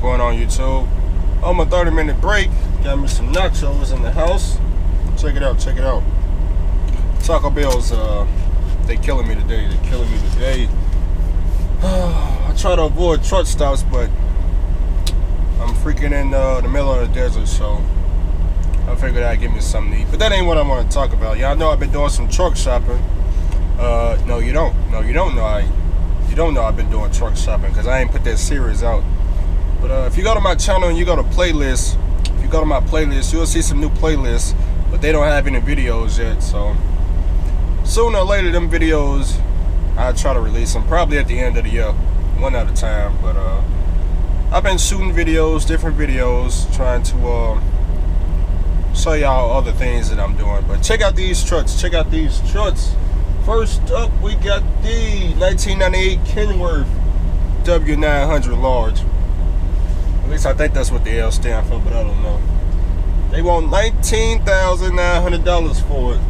going on, YouTube? On my 30-minute break, got me some nachos in the house. Check it out, check it out. Taco Bell's, they killing me today. I try to avoid truck stops, but I'm freaking in the middle of the desert, so I figured I'd give me something to eat. But that ain't what I want to talk about. Y'all know I've been doing some truck shopping. No, you don't. No, you don't know. You don't know I've been doing truck shopping because I ain't put that series out. But if you go to my channel and you go to playlists, if you go to my playlist, you'll see some new playlists, but they don't have any videos yet. So sooner or later, them videos, I'll try to release them probably at the end of the year, one at a time. But I've been shooting videos, different videos, trying to show y'all other things that I'm doing. But check out these trucks. Check out these trucks. First up, we got the 1998 Kenworth W900 large. At least I think that's what the L stand for, but I don't know. They want $19,900 for it.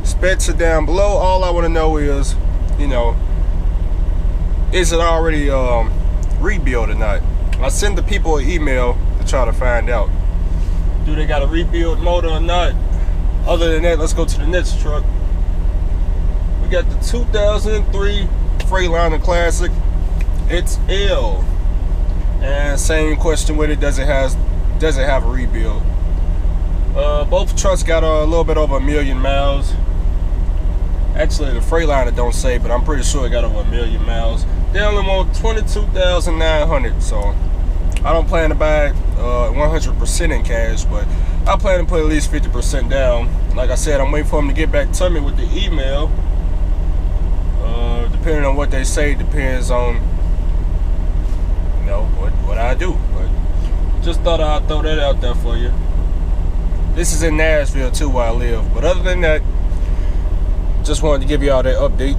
Specs are down below. All I want to know is, you know, is it already rebuilt or not? I send the people an email to try to find out. Do they got a rebuild motor or not? Other than that, let's go to the next truck. We got the 2003 Freightliner Classic. It's L. And same question with it, does it have a rebuild? Both trucks got a little bit over 1 million miles. Actually, the Freightliner don't say, but I'm pretty sure it got over 1 million miles. They only want $22,900, so I don't plan to buy it 100% in cash, but I plan to put at least 50% down. Like I said, I'm waiting for them to get back to me with the email. Depending on what they say, depends on, you know, what I do. But just thought I'd throw that out there for you. This is in Nashville too, where I live. But other than that, just wanted to give y'all that update.